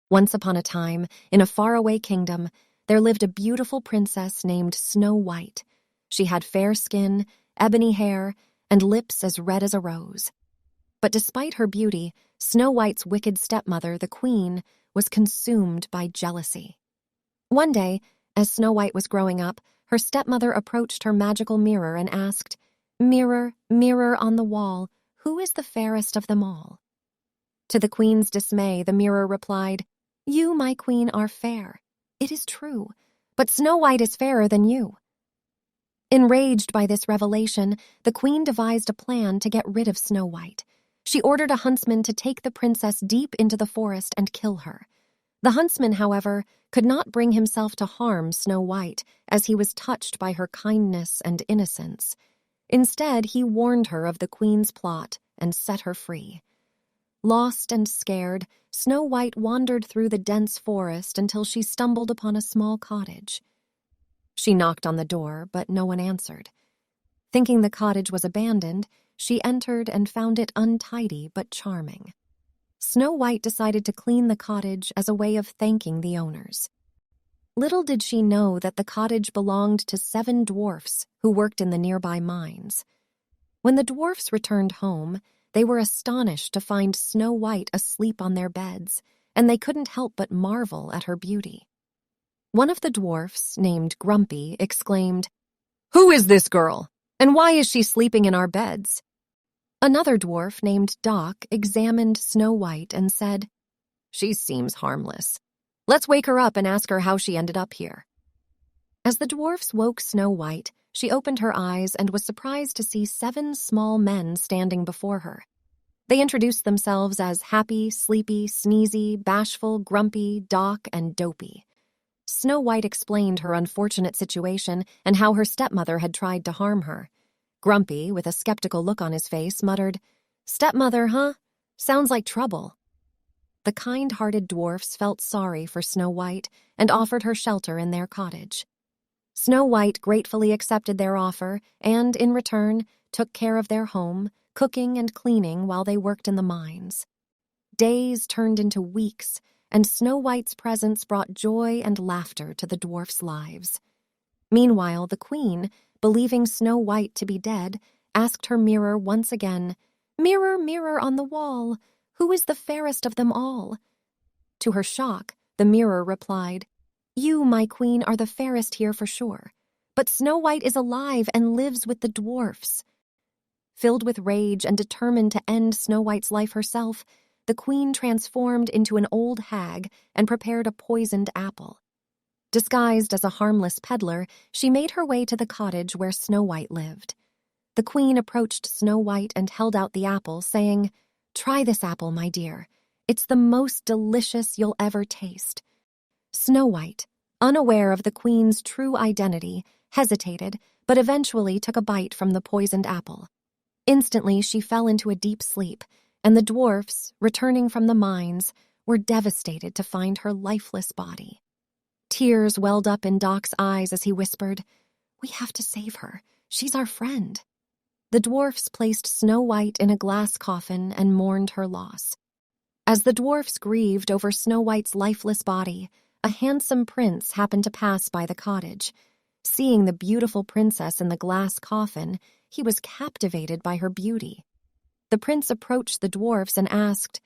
Once upon a time, in a faraway kingdom, there lived a beautiful princess named Snow White. She had fair skin, ebony hair, and lips as red as a rose. But despite her beauty, Snow White's wicked stepmother, the queen, was consumed by jealousy. One day, as Snow White was growing up, her stepmother approached her magical mirror and asked, "Mirror, mirror on the wall, who is the fairest of them all?" To the queen's dismay, the mirror replied, "You, my queen, are fair. It is true, but Snow White is fairer than you." Enraged by this revelation, the queen devised a plan to get rid of Snow White. She ordered a huntsman to take the princess deep into the forest and kill her. The huntsman, however, could not bring himself to harm Snow White, as he was touched by her kindness and innocence. Instead, he warned her of the queen's plot and set her free. Lost and scared, Snow White wandered through the dense forest until she stumbled upon a small cottage. She knocked on the door, but no one answered. Thinking the cottage was abandoned, she entered and found it untidy but charming. Snow White decided to clean the cottage as a way of thanking the owners. Little did she know that the cottage belonged to 7 dwarfs who worked in the nearby mines. When the dwarfs returned home, they were astonished to find Snow White asleep on their beds, and they couldn't help but marvel at her beauty. One of the dwarfs, named Grumpy, exclaimed, "Who is this girl, and why is she sleeping in our beds?" Another dwarf, named Doc, examined Snow White and said, "She seems harmless. Let's wake her up and ask her how she ended up here." As the dwarfs woke Snow White, she opened her eyes and was surprised to see 7 small men standing before her. They introduced themselves as Happy, Sleepy, Sneezy, Bashful, Grumpy, Doc, and Dopey. Snow White explained her unfortunate situation and how her stepmother had tried to harm her. Grumpy, with a skeptical look on his face, muttered, "Stepmother, huh? Sounds like trouble." The kind-hearted dwarfs felt sorry for Snow White and offered her shelter in their cottage. Snow White gratefully accepted their offer and, in return, took care of their home, cooking and cleaning while they worked in the mines. Days turned into weeks, and Snow White's presence brought joy and laughter to the dwarfs' lives. Meanwhile, the queen, believing Snow White to be dead, asked her mirror once again, "Mirror, mirror on the wall, who is the fairest of them all?" To her shock, the mirror replied, "You, my queen, are the fairest here for sure, but Snow White is alive and lives with the dwarfs." Filled with rage and determined to end Snow White's life herself, the queen transformed into an old hag and prepared a poisoned apple. Disguised as a harmless peddler, she made her way to the cottage where Snow White lived. The queen approached Snow White and held out the apple, saying, "Try this apple, my dear. It's the most delicious you'll ever taste." Snow White, unaware of the queen's true identity, hesitated, but eventually took a bite from the poisoned apple. Instantly, she fell into a deep sleep, and the dwarfs, returning from the mines, were devastated to find her lifeless body. Tears welled up in Doc's eyes as he whispered, "We have to save her. She's our friend." The dwarfs placed Snow White in a glass coffin and mourned her loss. As the dwarfs grieved over Snow White's lifeless body, a handsome prince happened to pass by the cottage. Seeing the beautiful princess in the glass coffin, he was captivated by her beauty. The prince approached the dwarfs and asked,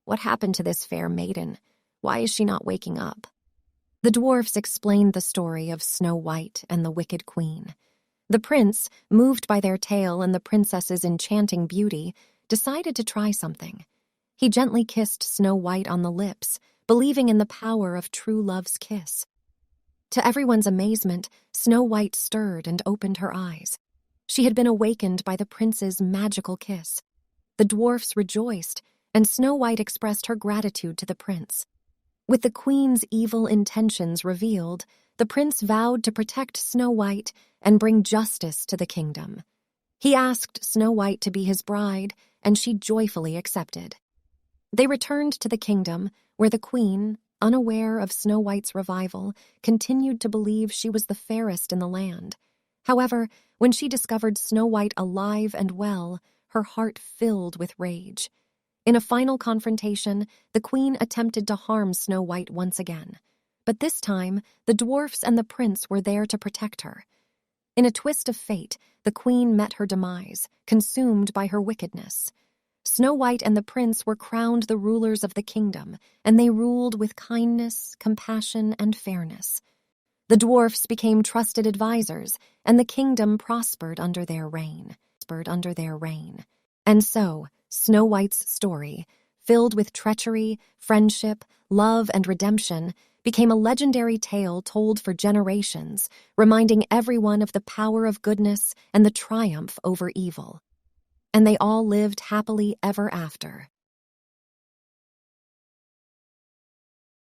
"What happened to this fair maiden? Why is she not waking up?" The dwarfs explained the story of Snow White and the wicked queen. The prince, moved by their tale and the princess's enchanting beauty, decided to try something. He gently kissed Snow White on the lips, believing in the power of true love's kiss. To everyone's amazement, Snow White stirred and opened her eyes. She had been awakened by the prince's magical kiss. The dwarfs rejoiced, and Snow White expressed her gratitude to the prince. With the queen's evil intentions revealed, the prince vowed to protect Snow White and bring justice to the kingdom. He asked Snow White to be his bride, and she joyfully accepted. They returned to the kingdom, where the queen, unaware of Snow White's revival, continued to believe she was the fairest in the land. However, when she discovered Snow White alive and well, her heart filled with rage. In a final confrontation, the queen attempted to harm Snow White once again. But this time, the dwarfs and the prince were there to protect her. In a twist of fate, the queen met her demise, consumed by her wickedness. Snow White and the prince were crowned the rulers of the kingdom, and they ruled with kindness, compassion, and fairness. The dwarfs became trusted advisors, and the kingdom prospered under their reign. And so, Snow White's story, filled with treachery, friendship, love, and redemption, became a legendary tale told for generations, reminding everyone of the power of goodness and the triumph over evil. And they all lived happily ever after.